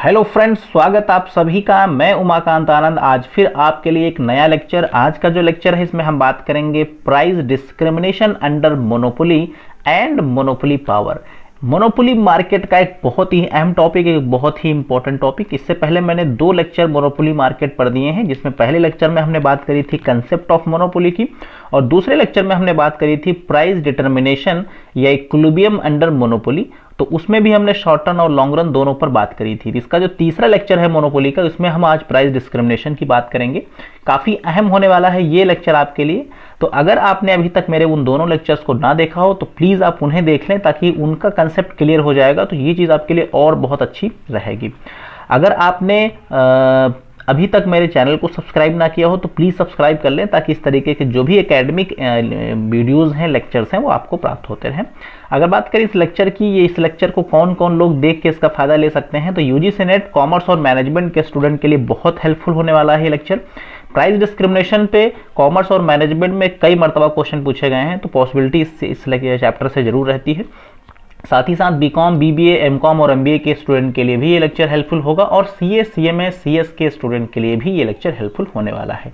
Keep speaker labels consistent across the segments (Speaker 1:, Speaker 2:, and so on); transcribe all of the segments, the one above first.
Speaker 1: Hello friends, स्वागत आप सभी का। मैं उमाकांत आनंद आज फिर आपके लिए एक नया लेक्चर। आज का जो लेक्चर है इसमें हम बात करेंगे price discrimination under monopoly and monopoly power. Monopoly market का एक बहुत ही अहम टॉपिक, एक बहुत ही इंपॉर्टेंट टॉपिक। इससे पहले मैंने 2 लेक्चर मोनोपोली मार्केट पढ़ दिए हैं, जिसमें पहले लेक्चर में हमने बात करी थी कंसेप्ट ऑफ मोनोपोली की और दूसरे लेक्चर में हमने बात करी थी प्राइस डिटर्मिनेशन या इक्विलिब्रियम अंडर मोनोपोली। तो उसमें भी हमने शॉर्ट रन और लॉन्ग रन दोनों पर बात करी थी। इसका जो तीसरा लेक्चर है मोनोपोली का, इसमें हम आज प्राइस डिस्क्रिमिनेशन की बात करेंगे। काफ़ी अहम होने वाला है ये लेक्चर आपके लिए। तो अगर आपने अभी तक मेरे उन दोनों लेक्चर्स को ना देखा हो तो प्लीज़ आप उन्हें देख लें, ताकि उनका कंसेप्ट क्लियर हो जाएगा। तो ये चीज़ आपके लिए और बहुत अच्छी रहेगी। अगर आपने अभी तक मेरे चैनल को सब्सक्राइब ना किया हो तो प्लीज़ सब्सक्राइब कर लें, ताकि इस तरीके के जो भी एकेडमिक वीडियोज़ हैं, लेक्चर्स हैं, वो आपको प्राप्त होते रहें। अगर बात करें इस लेक्चर की, ये इस लेक्चर को कौन कौन लोग देख के इसका फ़ायदा ले सकते हैं, तो यूजीसी नेट कॉमर्स और मैनेजमेंट के स्टूडेंट के लिए बहुत हेल्पफुल होने वाला है ये लेक्चर। प्राइस डिस्क्रिमिनेशन पे कॉमर्स और मैनेजमेंट में कई मरतबा क्वेश्चन पूछे गए हैं, तो पॉसिबिलिटी इस चैप्टर से ज़रूर रहती है। साथ ही साथ बीकॉम, बीबीए, एमकॉम और एमबीए के स्टूडेंट के लिए भी ये लेक्चर हेल्पफुल होगा और सीए, सीएमए, सीएस के स्टूडेंट के लिए भी ये लेक्चर हेल्पफुल होने वाला है।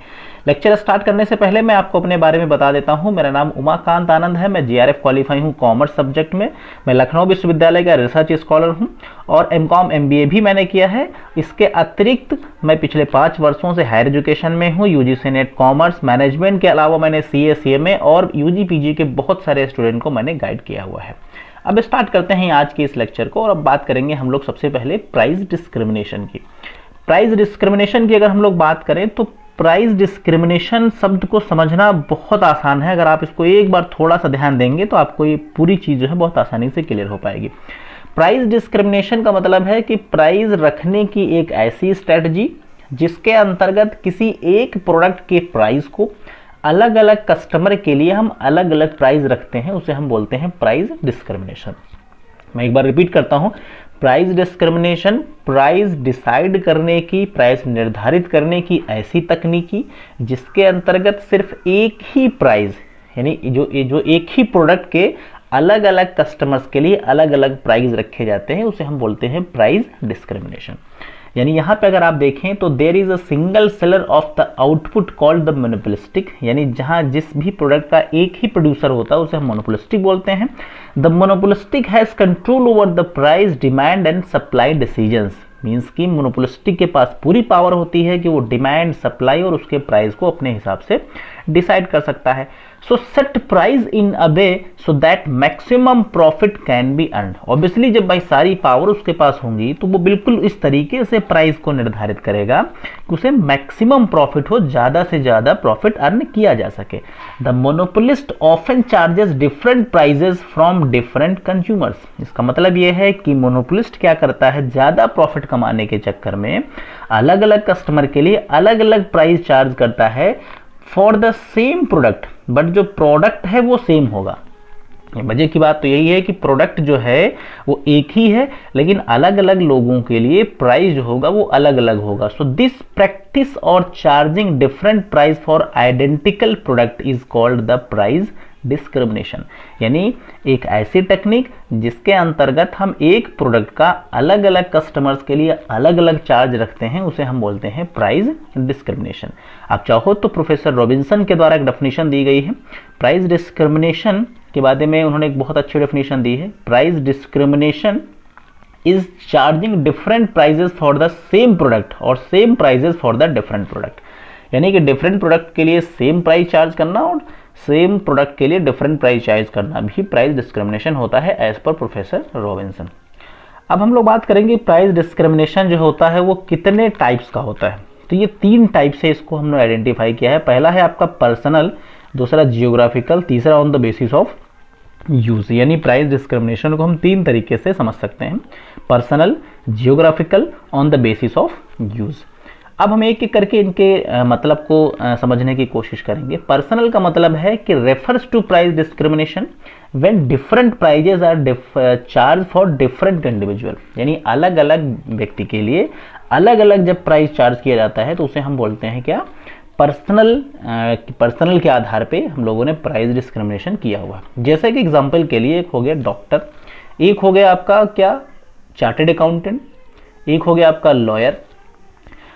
Speaker 1: लेक्चर स्टार्ट करने से पहले मैं आपको अपने बारे में बता देता हूं। मेरा नाम उमाकांत आनंद है। मैं जीआरएफ क्वालिफाई हूं कॉमर्स सब्जेक्ट में। मैं लखनऊ विश्वविद्यालय का रिसर्च स्कॉलर हूं और एमकॉम, एमबीए भी मैंने किया है। इसके अतिरिक्त मैं पिछले 5 वर्षों से हायर एजुकेशन में हूँ। यूजीसी नेट कॉमर्स मैनेजमेंट के अलावा मैंने सीए, सीएमए और यूजी, पीजी के बहुत सारे स्टूडेंट को मैंने गाइड किया हुआ है। अब स्टार्ट करते हैं आज के इस लेक्चर को और अब बात करेंगे हम लोग सबसे पहले प्राइस डिस्क्रिमिनेशन की। प्राइस डिस्क्रिमिनेशन की अगर हम लोग बात करें तो प्राइस डिस्क्रिमिनेशन शब्द को समझना बहुत आसान है। अगर आप इसको एक बार थोड़ा सा ध्यान देंगे तो आपको ये पूरी चीज़ जो है बहुत आसानी से क्लियर हो पाएगी। प्राइस डिस्क्रिमिनेशन का मतलब है कि प्राइस रखने की एक ऐसी स्ट्रेटजी जिसके अंतर्गत किसी एक प्रोडक्ट के प्राइस को अलग अलग कस्टमर के लिए हम अलग अलग प्राइस रखते हैं, उसे हम बोलते हैं प्राइस डिस्क्रिमिनेशन। मैं एक बार रिपीट करता हूं, प्राइस डिस्क्रिमिनेशन प्राइस डिसाइड करने की, प्राइस निर्धारित करने की ऐसी तकनीकी जिसके अंतर्गत सिर्फ एक ही प्राइस, यानी जो एक ही प्रोडक्ट के अलग अलग कस्टमर्स के लिए अलग अलग प्राइस रखे जाते हैं, उसे हम बोलते हैं प्राइस डिस्क्रिमिनेशन। यानी यहाँ पे अगर आप देखें तो there is a single seller of the output called the monopolistic, यानी जहाँ जिस भी प्रोडक्ट का एक ही प्रोड्यूसर होता है उसे हम मोनोपोलिस्टिक बोलते हैं। The monopolistic has control over the price, demand and supply decisions. Means कि मोनोपोलिस्टिक के पास पूरी पावर होती है कि वो डिमांड, सप्लाई और उसके प्राइस को अपने हिसाब से डिसाइड कर सकता है। सो set price in a way so that maximum profit can be earn. Obviously जब भाई सारी पावर उसके पास होंगी तो वो बिल्कुल इस तरीके से प्राइस को निर्धारित करेगा कि उसे मैक्सिमम प्रॉफिट हो, ज़्यादा से ज़्यादा प्रॉफिट अर्न किया जा सके। The monopolist often charges different prices from different consumers. इसका मतलब ये है कि मोनोपोलिस्ट क्या करता है, ज़्यादा प्रॉफिट कमाने के चक्कर में अलग अलग कस्टमर के लिए अलग अलग प्राइस चार्ज करता है for the same product, but जो प्रोडक्ट है वो सेम होगा। मजे की बात तो यही है कि प्रोडक्ट जो है वो एक ही है, लेकिन अलग अलग लोगों के लिए प्राइस जो होगा वो अलग अलग होगा। सो दिस प्रैक्टिस और charging different price for identical product is called the price discrimination. यानी एक ऐसी टेक्निक जिसके अंतर्गत हम एक प्रोडक्ट का अलग अलग कस्टमर्स के लिए अलग अलग चार्ज रखते हैं, उसे हम बोलते हैं प्राइस डिस्क्रिमिनेशन। आप चाहो तो प्रोफेसर रॉबिन्सन के द्वारा एक डेफिनेशन दी गई है प्राइस डिस्क्रिमिनेशन के बारे में। उन्होंने एक बहुत अच्छी डेफिनेशन दी है, price discrimination is charging different prices for the same product और same prices for the different product. यानी कि डिफरेंट प्रोडक्ट के लिए सेम प्राइस चार्ज करना और सेम प्रोडक्ट के लिए डिफरेंट प्राइस चार्ज करना भी प्राइस डिस्क्रिमिनेशन होता है, एज पर प्रोफेसर रॉबिन्सन। अब हम लोग बात करेंगे प्राइस डिस्क्रिमिनेशन जो होता है वो कितने टाइप्स का होता है। तो ये 3 टाइप से इसको हमने आइडेंटिफाई किया है। पहला है आपका पर्सनल, दूसरा जियोग्राफिकल, तीसरा on the basis of use. यानी प्राइस डिस्क्रिमिनेशन को हम 3 तरीके से समझ सकते हैं, personal, geographical, on the basis of use. अब हम एक एक करके इनके मतलब को समझने की कोशिश करेंगे। पर्सनल का मतलब है कि refers to price discrimination when different prices are charge for different individual. यानी अलग अलग व्यक्ति के लिए अलग अलग जब प्राइस चार्ज किया जाता है तो उसे हम बोलते हैं क्या, पर्सनल के आधार पे हम लोगों ने प्राइस डिस्क्रिमिनेशन किया हुआ। जैसे कि एग्जांपल के लिए एक हो गया डॉक्टर, एक हो गया आपका क्या चार्टर्ड अकाउंटेंट, एक हो गया आपका लॉयर।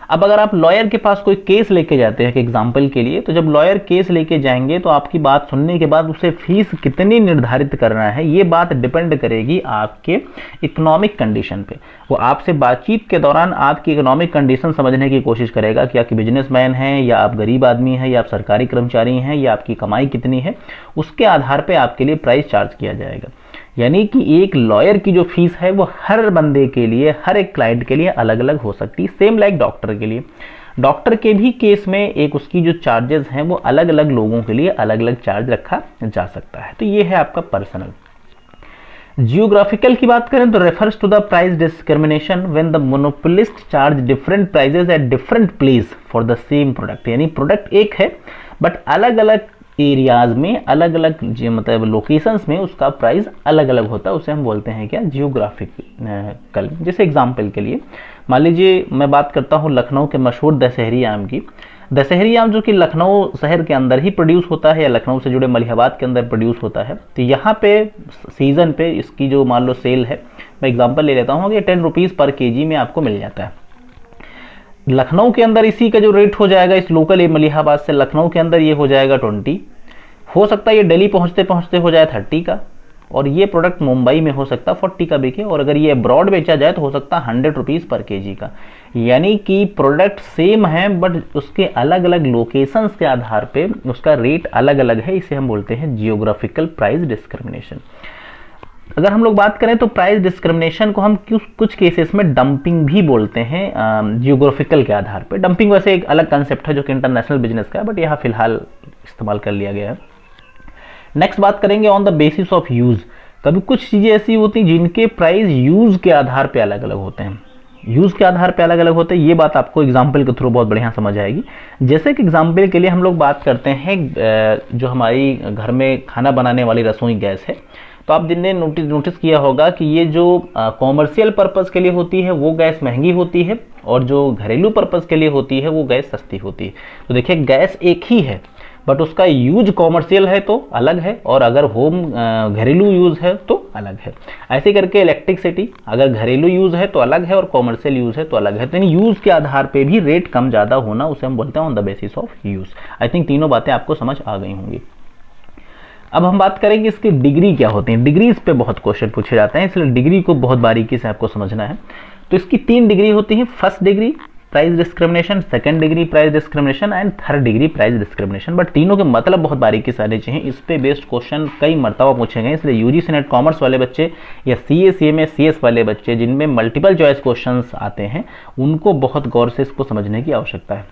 Speaker 1: अब अगर आप लॉयर के पास कोई केस लेके जाते हैं एग्जाम्पल के लिए, तो जब लॉयर केस लेके जाएंगे तो आपकी बात सुनने के बाद उसे फीस कितनी निर्धारित करना है, ये बात डिपेंड करेगी आपके इकोनॉमिक कंडीशन पे। वो आपसे बातचीत के दौरान आपकी इकोनॉमिक कंडीशन समझने की कोशिश करेगा कि आप बिजनेसमैन हैं या आप गरीब आदमी हैं या आप सरकारी कर्मचारी हैं या आपकी कमाई कितनी है, उसके आधार पर आपके लिए प्राइस चार्ज किया जाएगा। यानी कि एक लॉयर की जो फीस है वो हर बंदे के लिए, हर एक क्लाइंट के लिए अलग अलग हो सकती है। सेम लाइक डॉक्टर के लिए, डॉक्टर के भी केस में एक उसकी जो चार्जेस हैं वो अलग अलग लोगों के लिए अलग अलग चार्ज रखा जा सकता है। तो ये है आपका पर्सनल। जियोग्राफिकल की बात करें तो refers to the price discrimination when the monopolist charge different prices at different place for the same product. यानी प्रोडक्ट एक है बट अलग अलग एरियाज में, अलग अलग मतलब लोकेशंस में उसका प्राइस अलग अलग होता है, उसे हम बोलते हैं क्या, जियोग्राफिकल। जैसे एग्जांपल के लिए मान लीजिए मैं बात करता हूँ लखनऊ के मशहूर दशहरी आम की। दशहरी आम जो कि लखनऊ शहर के अंदर ही प्रोड्यूस होता है या लखनऊ से जुड़े मलिहाबाद के अंदर प्रोड्यूस होता है। तो यहाँ पे सीजन पे इसकी जो मान लो सेल है, मैं एग्जाम्पल ले लेता हूँ कि 10 रुपीज़ पर केजी में आपको मिल जाता है। लखनऊ के अंदर इसी का जो रेट हो जाएगा, इस लोकल मलिहाबाद से लखनऊ के अंदर ये हो जाएगा 20। हो सकता है ये दिल्ली पहुंचते पहुंचते हो जाए 30 का, और ये प्रोडक्ट मुंबई में हो सकता है 40 का बिके, और अगर ये अब्रॉड बेचा जाए तो हो सकता है 100 रुपीज़ पर केजी का। यानी कि प्रोडक्ट सेम है बट उसके अलग अलग लोकेशंस के आधार पे उसका रेट अलग अलग है। इसे हम बोलते हैं जियोग्राफिकल प्राइस डिस्क्रिमिनेशन। अगर हम लोग बात करें तो प्राइस डिस्क्रिमिनेशन को हम कुछ केसेस में डंपिंग भी बोलते हैं जियोग्राफिकल के आधार पे। डंपिंग वैसे एक अलग कंसेप्ट है जो कि इंटरनेशनल बिजनेस का है, बट यहाँ फिलहाल इस्तेमाल कर लिया गया है। नेक्स्ट बात करेंगे on the basis of use. कभी कुछ चीज़ें ऐसी होती हैं जिनके प्राइस यूज के आधार पे अलग अलग होते हैं। यूज के आधार पे अलग अलग होते हैं, ये बात आपको एग्जाम्पल के थ्रू बहुत बढ़िया समझ आएगी। जैसे कि एग्जाम्पल के लिए हम लोग बात करते हैं जो हमारी घर में खाना बनाने वाली रसोई गैस है, तो आप जिनने नोटिस किया होगा कि ये जो कॉमर्शियल पर्पज़ के लिए होती है वो गैस महंगी होती है, और जो घरेलू पर्पज़ के लिए होती है वो गैस सस्ती होती है। तो देखिए गैस एक ही है बट उसका यूज कॉमर्शियल है तो अलग है, और अगर होम घरेलू यूज़ है तो अलग है। ऐसे करके इलेक्ट्रिसिटी अगर घरेलू यूज़ है तो अलग है और कॉमर्शियल यूज़ है तो अलग है। तो इन यूज़ के आधार पे भी रेट कम ज़्यादा होना उसे हम बोलते हैं on the basis of use. I think तीनों बातें आपको समझ आ गई होंगी। अब हम बात करेंगे इसकी डिग्री क्या होती है। डिग्री इस पे बहुत क्वेश्चन पूछे जाते हैं, इसलिए डिग्री को बहुत बारीकी से आपको समझना है। तो इसकी 3 डिग्री होती है, first degree price discrimination, second degree price discrimination and third degree price discrimination. But तीनों के मतलब बहुत बारीकी से आने चाहिए। इस पे बेस्ड क्वेश्चन कई मर्तबा पूछे गए, इसलिए यूजीसी नेट कॉमर्स वाले बच्चे या CA CS वाले बच्चे जिनमें मल्टीपल चॉइस क्वेश्चंस आते हैं उनको बहुत गौर से इसको समझने की आवश्यकता है।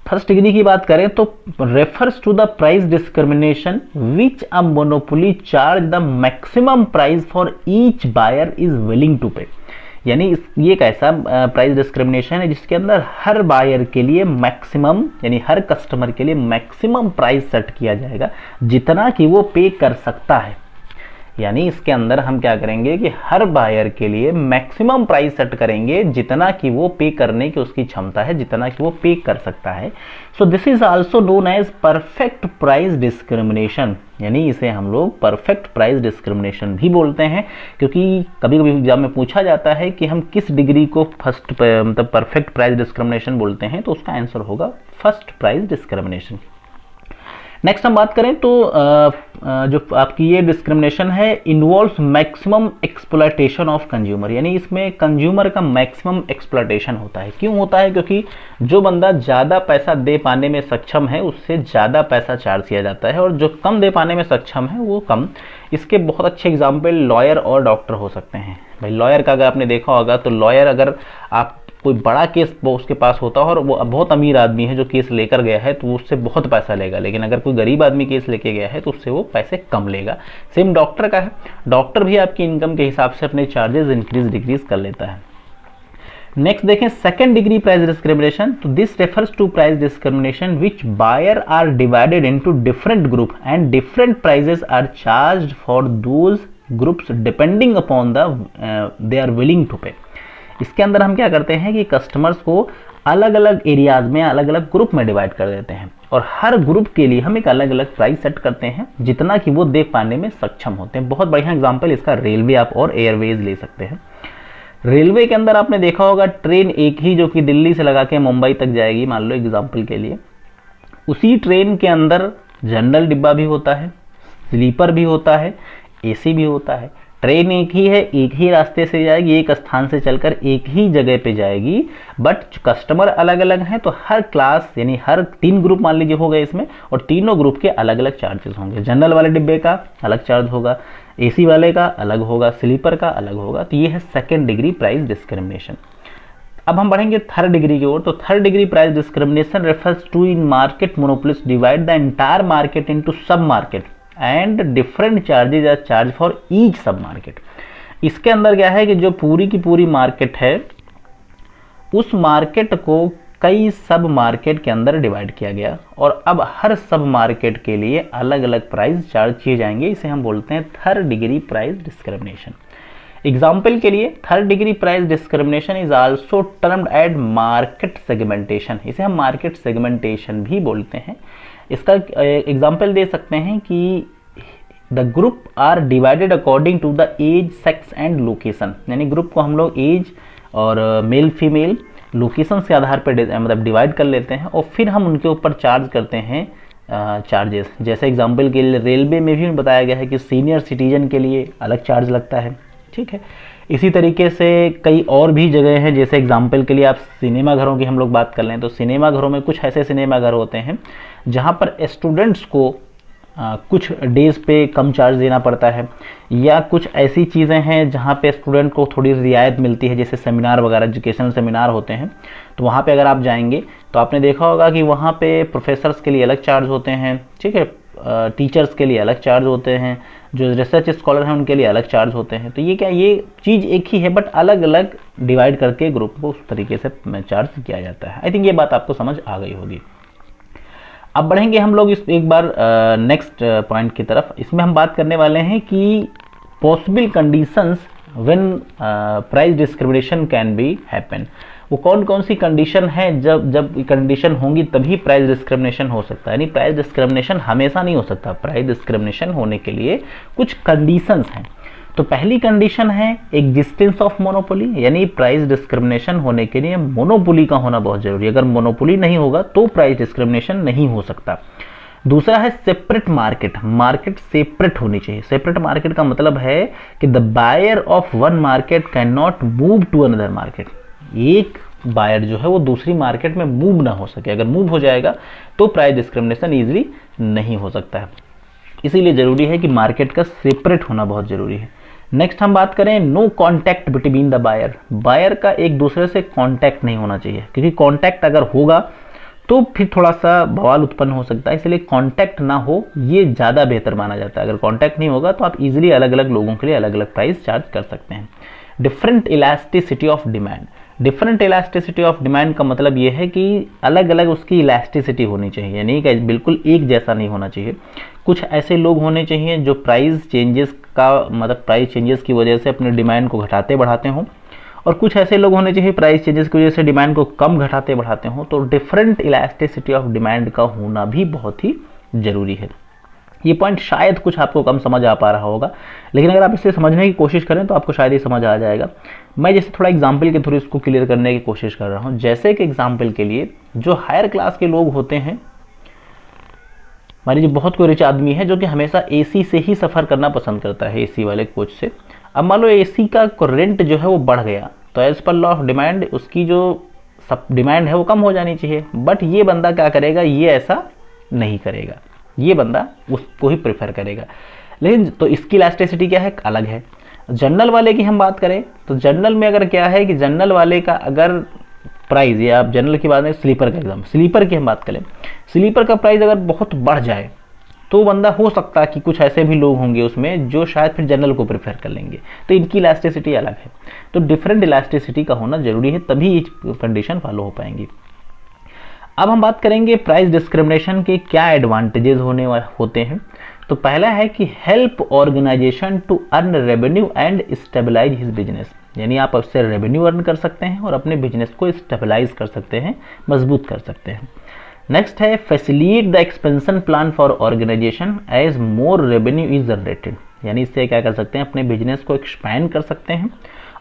Speaker 1: फर्स्ट डिग्री की बात करें तो refers to the price discrimination which a monopoly charge the maximum price for each buyer is willing to pay. यानी ये एक ऐसा प्राइस डिस्क्रिमिनेशन है जिसके अंदर हर बायर के लिए मैक्सिमम, यानी हर कस्टमर के लिए मैक्सिमम प्राइस सेट किया जाएगा जितना कि वो पे कर सकता है। यानी इसके अंदर हम क्या करेंगे कि हर बायर के लिए मैक्सिमम प्राइस सेट करेंगे जितना कि वो पे करने की उसकी क्षमता है, जितना कि वो पे कर सकता है। So this is also known as perfect price discrimination. यानी इसे हम लोग परफेक्ट प्राइस डिस्क्रिमिनेशन भी बोलते हैं, क्योंकि कभी कभी एग्जाम में पूछा जाता है कि हम किस डिग्री को फर्स्ट मतलब परफेक्ट प्राइस डिस्क्रिमिनेशन बोलते हैं, तो उसका आंसर होगा फर्स्ट प्राइस डिस्क्रिमिनेशन। नेक्स्ट हम बात करें तो जो आपकी ये डिस्क्रिमिनेशन है involves maximum exploitation of consumer. यानी इसमें कंज्यूमर का मैक्सिमम एक्सप्लॉयटेशन होता है। क्यों होता है? क्योंकि जो बंदा ज़्यादा पैसा दे पाने में सक्षम है उससे ज़्यादा पैसा चार्ज किया जाता है, और जो कम दे पाने में सक्षम है वो कम। इसके बहुत अच्छे एग्जाम्पल लॉयर और डॉक्टर हो सकते हैं। भाई लॉयर का अगर आपने देखा होगा तो लॉयर अगर आप कोई बड़ा केस वो उसके पास होता है और वो बहुत अमीर आदमी है जो केस लेकर गया है तो उससे बहुत पैसा लेगा, लेकिन अगर कोई गरीब आदमी केस लेके गया है तो उससे वो पैसे कम लेगा। सेम डॉक्टर का है, डॉक्टर भी आपकी इनकम के हिसाब से अपने चार्जेस इंक्रीज डिक्रीज कर लेता है। नेक्स्ट देखें सेकंड डिग्री प्राइस डिस्क्रिमिनेशन। तो this refers to price discrimination which buyer are divided into different group and different prices are charged for those groups depending upon they are willing to pay. इसके अंदर हम क्या करते हैं कि customers को अलग अलग एरियाज में अलग अलग ग्रुप में डिवाइड कर देते हैं, और हर ग्रुप के लिए हम एक अलग अलग प्राइस सेट करते हैं जितना कि वो दे पाने में सक्षम होते हैं। बहुत बढ़िया एग्जांपल इसका रेलवे आप और एयरवेज ले सकते हैं। रेलवे के अंदर आपने देखा होगा ट्रेन एक ही जो कि दिल्ली से लगा के मुंबई तक जाएगी, मान लो एग्जाम्पल के लिए, उसी ट्रेन के अंदर जनरल डिब्बा भी होता है, स्लीपर भी होता है, एसी भी होता है। ट्रेन एक ही है, एक ही रास्ते से जाएगी, एक स्थान से चलकर एक ही जगह पे जाएगी, बट कस्टमर अलग अलग हैं, तो हर क्लास यानी हर 3 ग्रुप मान लीजिए हो गए इसमें, और तीनों ग्रुप के अलग अलग चार्जेस होंगे। जनरल वाले डिब्बे का अलग चार्ज होगा, एसी वाले का अलग होगा, स्लीपर का अलग होगा। तो ये है सेकेंड डिग्री प्राइस डिस्क्रिमिनेशन। अब हम बढ़ेंगे थर्ड डिग्री की ओर। तो third degree price discrimination refers to in market monopolist divide the entire market into sub market and different charges are charge for each sub market. इसके अंदर क्या है कि जो पूरी की पूरी मार्केट है, उस मार्केट को कई सब मार्केट के अंदर डिवाइड किया गया, और अब हर सब मार्केट के लिए अलग अलग प्राइस चार्ज किए जाएंगे। इसे हम बोलते हैं third degree price discrimination. Example के लिए, third degree price discrimination is also termed as market segmentation. इसे हम मार्केट सेगमेंटेशन भी बोलते हैं। इसका एग्जाम्पल दे सकते हैं कि the group are divided according to the age, sex and location. यानी ग्रुप को हम लोग एज और मेल फीमेल लोकेशन के आधार पर मतलब डिवाइड कर लेते हैं, और फिर हम उनके ऊपर चार्ज करते हैं चार्जेस। जैसे एग्जाम्पल के लिए रेलवे में भी बताया गया है कि सीनियर सिटीजन के लिए अलग चार्ज लगता है, ठीक है। इसी तरीके से कई और भी जगह हैं, जैसे एग्जाम्पल के लिए आप सिनेमा घरों की हम लोग बात कर लें, तो सिनेमा घरों में कुछ ऐसे सिनेमा घर होते हैं जहां पर स्टूडेंट्स को कुछ डेज पे कम चार्ज देना पड़ता है, या कुछ ऐसी चीज़ें हैं जहां पे स्टूडेंट को थोड़ी रियायत मिलती है, जैसे सेमिनार वगैरह, एजुकेशनल सेमिनार होते हैं। तो वहाँ पे अगर आप जाएंगे तो आपने देखा होगा कि वहाँ पे प्रोफेसर्स के लिए अलग चार्ज होते हैं, ठीक है, टीचर्स के लिए अलग चार्ज होते हैं, जो रिसर्च स्कॉलर हैं उनके लिए अलग चार्ज होते हैं। तो ये क्या, ये चीज़ एक ही है बट अलग अलग डिवाइड करके ग्रुप को उस तरीके से चार्ज किया जाता है। आई थिंक ये बात आपको समझ आ गई होगी। अब बढ़ेंगे हम लोग इस एक बार नेक्स्ट पॉइंट की तरफ। इसमें हम बात करने वाले हैं कि possible conditions when price discrimination can be happen. वो कौन कौन सी कंडीशन है, जब कंडीशन होंगी तभी प्राइस डिस्क्रिमिनेशन हो सकता है। यानी प्राइस डिस्क्रिमिनेशन हमेशा नहीं हो सकता, प्राइस डिस्क्रिमिनेशन होने के लिए कुछ कंडीशंस हैं। तो पहली कंडीशन है एग्जिस्टेंस ऑफ मोनोपोली, यानी प्राइस डिस्क्रिमिनेशन होने के लिए मोनोपोली का होना बहुत जरूरी है। अगर मोनोपोली नहीं होगा तो प्राइस डिस्क्रिमिनेशन नहीं हो सकता। दूसरा है सेपरेट मार्केट, मार्केट सेपरेट होनी चाहिए। सेपरेट मार्केट का मतलब है कि the buyer of one market can not move to another market. एक बायर जो है वो दूसरी मार्केट में मूव ना हो सके, अगर मूव हो जाएगा तो प्राइस डिस्क्रिमिनेशन इजीली नहीं हो सकता है। इसीलिए जरूरी है कि मार्केट का सेपरेट होना बहुत जरूरी है। नेक्स्ट हम बात करें no contact between the buyer. Buyer का एक दूसरे से कॉन्टैक्ट नहीं होना चाहिए, क्योंकि कॉन्टैक्ट अगर होगा तो फिर थोड़ा सा बवाल उत्पन्न हो सकता है। इसलिए कॉन्टैक्ट ना हो ये ज़्यादा बेहतर माना जाता है। अगर कॉन्टैक्ट नहीं होगा तो आप इजीली अलग अलग लोगों के लिए अलग अलग प्राइस चार्ज कर सकते हैं। Different elasticity of demand. Different elasticity of demand का मतलब ये है कि अलग अलग उसकी इलास्टिसिटी होनी चाहिए, यानी कि बिल्कुल एक जैसा नहीं होना चाहिए। कुछ ऐसे लोग होने चाहिए जो प्राइस चेंजेस का मतलब प्राइस चेंजेस की वजह से अपने डिमांड को घटाते बढ़ाते हों, और कुछ ऐसे लोग होने चाहिए प्राइस चेंजेस की वजह से डिमांड को कम घटाते बढ़ाते हों। तो डिफरेंट इलास्टिसिटी ऑफ डिमांड का होना भी बहुत ही जरूरी है। ये पॉइंट शायद कुछ आपको कम समझ आ पा रहा होगा, लेकिन अगर आप इसे समझने की कोशिश करें तो आपको शायद ये समझ आ जाएगा। मैं जैसे थोड़ा एग्जाम्पल के थ्रू इसको क्लियर करने की कोशिश कर रहा हूँ। जैसे कि एग्जाम्पल के लिए जो हायर क्लास के लोग होते हैं, मान लीजिए बहुत कोई रिच आदमी है जो कि हमेशा एसी से ही सफ़र करना पसंद करता है, एसी वाले कोच से। अब मान लो एसी का रेंट जो है वो बढ़ गया, तो as per law of demand उसकी जो सब डिमांड है वो कम हो जानी चाहिए। बट ये बंदा क्या करेगा, ये ऐसा नहीं करेगा, ये बंदा उसको ही प्रेफर करेगा। लेकिन तो इसकी इलास्टिसिटी क्या है, अलग है। जनरल वाले की हम बात करें तो जनरल में अगर क्या है कि जनरल वाले का अगर प्राइस, या आप जनरल की बात नहीं, स्लीपर का एग्जाम, स्लीपर की हम बात करें, स्लीपर का प्राइस अगर बहुत बढ़ जाए तो बंदा हो सकता है कि कुछ ऐसे भी लोग होंगे उसमें जो शायद फिर जनरल को प्रेफर कर लेंगे। तो इनकी इलास्टिसिटी अलग है। तो डिफरेंट इलास्टिसिटी का होना जरूरी है, तभी ये कंडीशन फॉलो हो पाएंगी। अब हम बात करेंगे प्राइस डिस्क्रिमिनेशन के क्या एडवांटेजेस होते हैं। तो पहला है कि help organisation to earn revenue and stabilise his business, यानी आप उससे रेवेन्यू अर्न कर सकते हैं और अपने बिजनेस को स्टेबलाइज कर सकते हैं, मजबूत कर सकते हैं। नेक्स्ट है facilitate the expansion plan for organisation as more revenue is generated, यानी इससे क्या कर सकते हैं, अपने बिजनेस को एक्सपैंड कर सकते हैं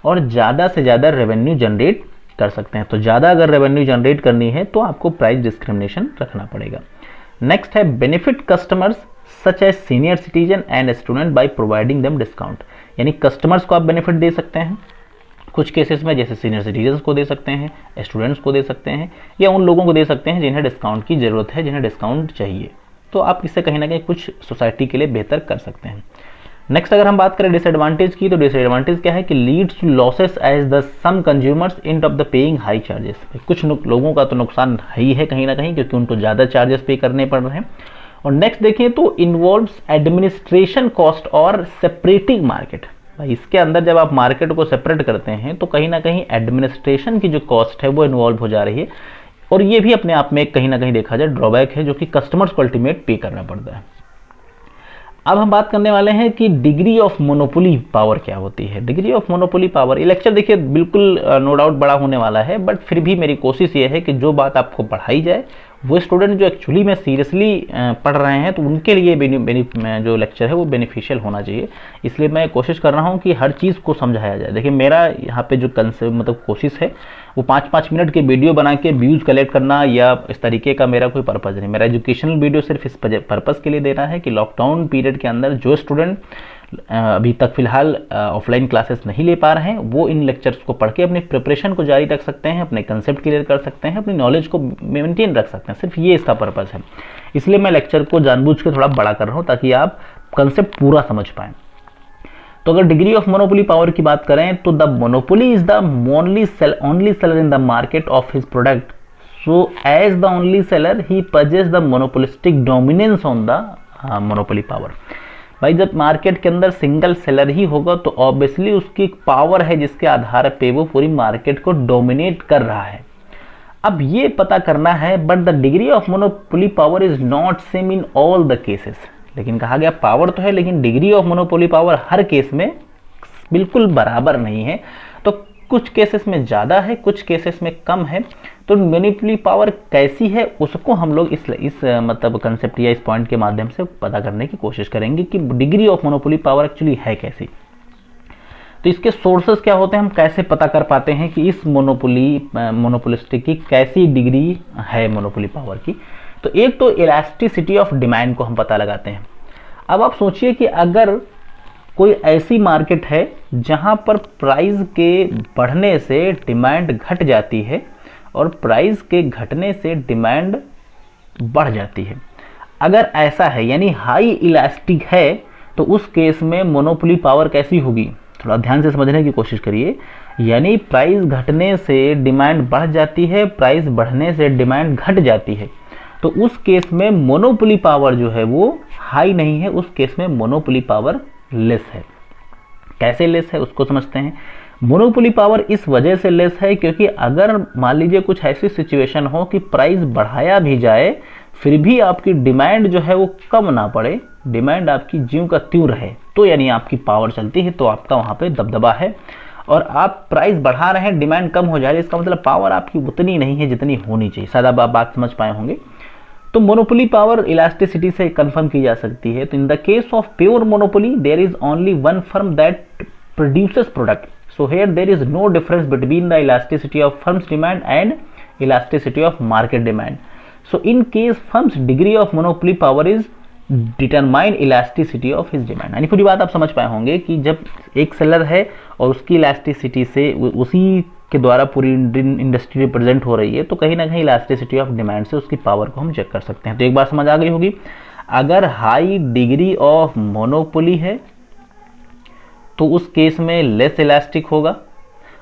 Speaker 1: और ज़्यादा से ज़्यादा रेवेन्यू जनरेट कर सकते हैं। तो ज़्यादा अगर रेवेन्यू जनरेट करनी है तो आपको प्राइस डिस्क्रिमिनेशन रखना पड़ेगा। नेक्स्ट है benefit customers such as senior citizen and student by providing them discount, यानी कस्टमर्स को आप बेनिफिट दे सकते हैं कुछ केसेस में, जैसे सीनियर सिटीजन्स को दे सकते हैं, स्टूडेंट्स को दे सकते हैं, या उन लोगों को दे सकते हैं जिन्हें डिस्काउंट की ज़रूरत है, जिन्हें डिस्काउंट चाहिए। तो आप इससे कहीं ना कहीं कुछ सोसाइटी के लिए बेहतर कर सकते हैं। नेक्स्ट अगर हम बात करें डिसएडवांटेज की, तो डिसएडवांटेज क्या है कि leads to losses as the some consumers end of the paying high charges. कुछ लोगों का तो नुकसान ही है कहीं ना कहीं, क्योंकि उनको ज़्यादा चार्जेस पे करने पड़ रहे हैं। और नेक्स्ट देखें तो इन्वॉल्व्स एडमिनिस्ट्रेशन कॉस्ट और सेपरेटिंग मार्केट। भाई इसके अंदर जब आप मार्केट को सेपरेट करते हैं तो कहीं ना कहीं एडमिनिस्ट्रेशन की जो कॉस्ट है वो इन्वॉल्व हो जा रही है, और ये भी अपने आप में कहीं ना कहीं देखा जाए ड्रॉबैक है, जो कि कस्टमर्स को अल्टीमेट पे करना पड़ता है। अब हम बात करने वाले हैं कि डिग्री ऑफ मोनोपोली पावर क्या होती है। डिग्री ऑफ मोनोपोली पावर, ये लेक्चर देखिए बिल्कुल नो डाउट बड़ा होने वाला है, बट फिर भी मेरी कोशिश ये है कि जो बात आपको पढ़ाई जाए वो स्टूडेंट जो एक्चुअली में सीरियसली पढ़ रहे हैं तो उनके लिए जो लेक्चर है वो बेनिफिशियल होना चाहिए। इसलिए मैं कोशिश कर रहा हूँ कि हर चीज़ को समझाया जाए। देखिए मेरा यहाँ पे जो कंसेप्ट कोशिश है वो 5-5 मिनट के वीडियो बना के व्यूज़ कलेक्ट करना या इस तरीके का मेरा कोई पर्पज़ नहीं। मेरा एजुकेशनल वीडियो सिर्फ इस पर्पज़ के लिए देना है कि लॉकडाउन पीरियड के अंदर जो स्टूडेंट अभी तक फिलहाल ऑफलाइन क्लासेस नहीं ले पा रहे हैं वो इन लेक्चर्स को पढ़ के अपनी प्रिपरेशन को जारी रख सकते हैं, अपने कंसेप्ट क्लियर कर सकते हैं, अपनी नॉलेज को मेंटेन रख सकते हैं। सिर्फ ये इसका पर्पस है। इसलिए मैं लेक्चर को जानबूझ के थोड़ा बड़ा कर रहा हूँ ताकि आप कंसेप्ट पूरा समझ पाएं। तो अगर डिग्री ऑफ मोनोपोली पावर की बात करें तो the monopoly is the only seller in the market of his product, so as the only seller he purchase the monopolistic dominance on the monopoly power. भाई जब मार्केट के अंदर single seller ही होगा तो ऑब्वियसली उसकी एक पावर है जिसके आधार पे वो पूरी मार्केट को डोमिनेट कर रहा है। अब ये पता करना है, but the degree of monopoly power is not same in all the cases. लेकिन कहा गया पावर तो है, लेकिन degree of monopoly power her case में बिल्कुल बराबर नहीं है। तो कुछ केसेस में ज़्यादा है, कुछ केसेस में कम है। तो मोनोपोली पावर कैसी है उसको हम लोग इस मतलब कंसेप्ट या इस पॉइंट के माध्यम से पता करने की कोशिश करेंगे कि degree of monopoly power actually है कैसी। तो इसके सोर्सेस क्या होते हैं, हम कैसे पता कर पाते हैं कि इस मोनोपोलिस्टिक की कैसी डिग्री है मोनोपोली पावर की। तो एक तो इलास्टिसिटी ऑफ डिमांड को हम पता लगाते हैं। अब आप सोचिए कि अगर कोई ऐसी मार्केट है जहां पर प्राइस के बढ़ने से डिमांड घट जाती है और प्राइस के घटने से डिमांड बढ़ जाती है। अगर ऐसा है यानी हाई इलास्टिक है, तो उस केस में मोनोपोली पावर कैसी होगी, थोड़ा ध्यान से समझने की कोशिश करिए। यानी प्राइस घटने से डिमांड बढ़ जाती है, प्राइस बढ़ने से डिमांड घट जाती है, तो उस केस में मोनोपोली पावर जो है वो हाई नहीं है, उस केस में मोनोपोली पावर लेस है। कैसे लेस है उसको समझते हैं। मोनोपोली पावर इस वजह से लेस है क्योंकि अगर मान लीजिए कुछ ऐसी सिचुएशन हो कि प्राइस बढ़ाया भी जाए फिर भी आपकी डिमांड जो है वो कम ना पड़े, डिमांड आपकी ज्यों का त्यों रहे, तो यानी आपकी पावर चलती है, तो आपका वहाँ पे दबदबा है। और आप प्राइस बढ़ा रहे हैं, डिमांड कम हो जा रही है, इसका मतलब पावर आपकी उतनी नहीं है जितनी होनी चाहिए। शायद आप बात समझ पाए होंगे। तो मोनोपोली पावर इलास्टिसिटी से कंफर्म की जा सकती है। तो in the case of pure monopoly there is only one firm that produces product, so here there is no difference between the elasticity of firms demand and elasticity of market demand. So in case firms degree of monopoly power is determine elasticity of his demand. यानी पूरी बात आप समझ पाए होंगे कि जब एक सेलर है और उसकी इलास्टिसिटी से उसी के द्वारा पूरी इंडस्ट्री रिप्रेजेंट हो रही है, तो कहीं ना कहीं इलास्टिसिटी ऑफ डिमांड से उसकी पावर को हम चेक कर सकते हैं। तो एक बात समझ आ गई होगी, अगर हाई डिग्री ऑफ मोनोपोली है तो उस केस में लेस इलास्टिक होगा,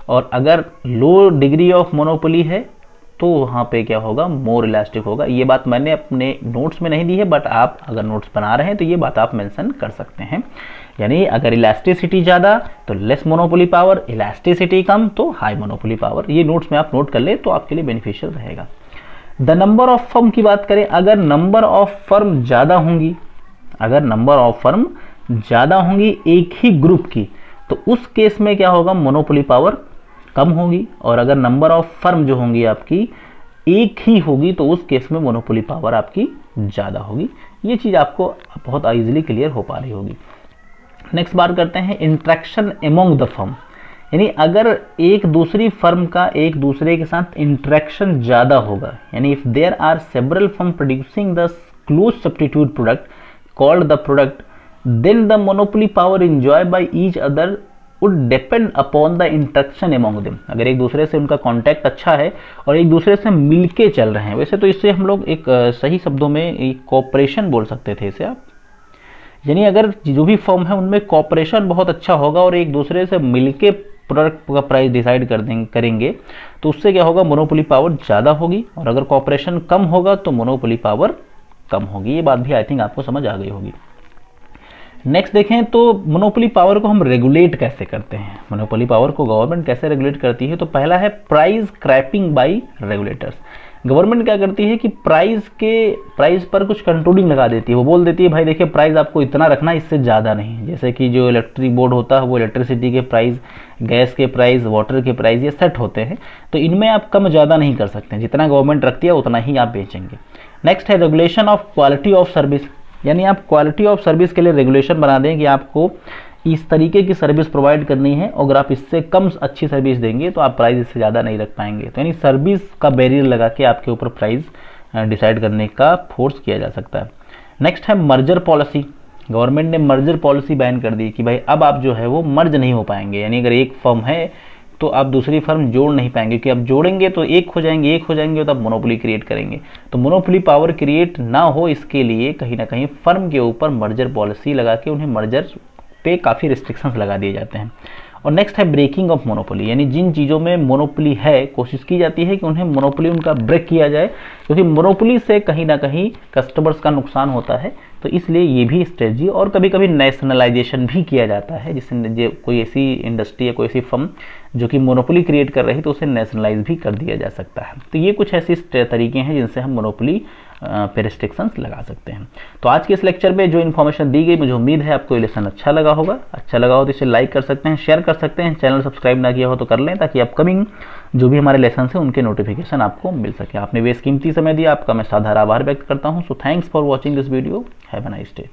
Speaker 1: और अगर लो डिग्री ऑफ मोनोपोली है तो वहाँ पे क्या होगा, मोर इलास्टिक होगा। ये बात मैंने अपने नोट्स में नहीं दी है, बट आप अगर नोट्स बना रहे हैं तो ये बात आप मेंशन कर सकते हैं। यानी अगर इलास्टिसिटी ज़्यादा तो लेस मोनोपोली पावर, इलास्टिसिटी कम तो हाई मोनोपोली पावर। ये नोट्स में आप नोट कर ले तो आपके लिए बेनिफिशियल रहेगा। द नंबर ऑफ फर्म की बात करें, अगर नंबर ऑफ फर्म ज़्यादा होंगी, अगर नंबर ऑफ फर्म ज़्यादा होंगी एक ही ग्रुप की, तो उस केस में क्या होगा, मोनोपोली पावर कम होगी। और अगर नंबर ऑफ फर्म जो होंगी आपकी एक ही होगी तो उस केस में मोनोपोली पावर आपकी ज़्यादा होगी। ये चीज़ आपको बहुत ईजिली क्लियर हो पा रही होगी। नेक्स्ट बात करते हैं इंट्रैक्शन एमोंग द फर्म, यानी अगर एक दूसरी फर्म का एक दूसरे के साथ इंटरेक्शन ज़्यादा होगा, यानी if there are several firm producing the close substitute product called the product, then the monopoly power enjoy by each other would depend upon the interaction among them. अगर एक दूसरे से उनका कॉन्टैक्ट अच्छा है और एक दूसरे से मिलके चल रहे हैं, वैसे तो इससे हम लोग एक सही शब्दों में एक कॉपरेशन बोल सकते थे इसे आप, यानी अगर जो भी फर्म है उनमें कॉपरेशन बहुत अच्छा होगा और एक दूसरे से मिलके प्रोडक्ट का प्राइस डिसाइड करेंगे तो उससे क्या होगा, मोनोपोली पावर ज़्यादा होगी, और अगर कॉपरेशन कम होगा तो मोनोपोली पावर कम होगी। ये बात भी आई थिंक आपको समझ आ गई होगी। नेक्स्ट देखें तो मोनोपोली पावर को हम रेगुलेट कैसे करते हैं, मोनोपोली पावर को गवर्नमेंट कैसे रेगुलेट करती है। तो पहला है प्राइस क्रैपिंग बाय रेगुलेटर्स। गवर्नमेंट क्या करती है कि प्राइस पर कुछ कंट्रोलिंग लगा देती है। वो बोल देती है भाई देखिए प्राइस आपको इतना रखना, इससे ज़्यादा नहीं। जैसे कि जो इलेक्ट्रिक बोर्ड होता है वो इलेक्ट्रिसिटी के प्राइस, गैस के प्राइस, वाटर के प्राइस ये सेट होते हैं, तो इनमें आप कम ज़्यादा नहीं कर सकते, जितना गवर्नमेंट रखती है उतना ही आप बेचेंगे। नेक्स्ट है regulation of quality of service, यानी आप क्वालिटी ऑफ सर्विस के लिए रेगुलेशन बना दें कि आपको इस तरीके की सर्विस प्रोवाइड करनी है, अगर आप इससे कम अच्छी सर्विस देंगे तो आप प्राइस इससे ज़्यादा नहीं रख पाएंगे। तो यानी सर्विस का बैरियर लगा के आपके ऊपर प्राइस डिसाइड करने का फोर्स किया जा सकता है। नेक्स्ट है मर्जर पॉलिसी। गवर्नमेंट ने मर्जर पॉलिसी बैन कर दी कि भाई अब आप जो है वो मर्ज नहीं हो पाएंगे, यानी अगर एक फर्म है तो आप दूसरी फर्म जोड़ नहीं पाएंगे, क्योंकि आप जोड़ेंगे तो एक हो जाएंगे तो आप मोनोपोली क्रिएट करेंगे। तो मोनोपोली पावर क्रिएट ना हो इसके लिए कहीं ना कहीं फर्म के ऊपर मर्जर पॉलिसी लगा के उन्हें मर्जर पे काफ़ी रिस्ट्रिक्शंस लगा दिए जाते हैं। और नेक्स्ट है ब्रेकिंग ऑफ मोनोपोली, यानी जिन चीज़ों में मोनोपोली है कोशिश की जाती है कि उन्हें मोनोपोली उनका ब्रेक किया जाए, क्योंकि मोनोपोली से कहीं ना कहीं कस्टमर्स का नुकसान होता है। तो इसलिए ये भी स्ट्रेटजी, और कभी कभी नेशनलाइजेशन भी किया जाता है, जिससे कोई ऐसी इंडस्ट्री या कोई ऐसी फर्म जो कि मोनोपोली क्रिएट कर रही तो उसे नेशनलाइज भी कर दिया जा सकता है। तो ये कुछ ऐसे तरीके हैं जिनसे हम मोनोपोली पे रिस्ट्रिक्शंस लगा सकते हैं। तो आज के इस लेक्चर में जो इन्फॉर्मेशन दी गई, मुझे उम्मीद है आपको ये लेसन अच्छा लगा होगा। अच्छा लगा हो तो इसे लाइक कर सकते हैं, शेयर कर सकते हैं, चैनल सब्सक्राइब ना किया हो तो कर लें, ताकि अपकमिंग जो भी हमारे लेसन है उनके नोटिफिकेशन आपको मिल सके। आपने बेशकीमती समय दिया, आपका मैं साधारण आभार व्यक्त करता हूँ। So thanks for watching this video, have a nice day.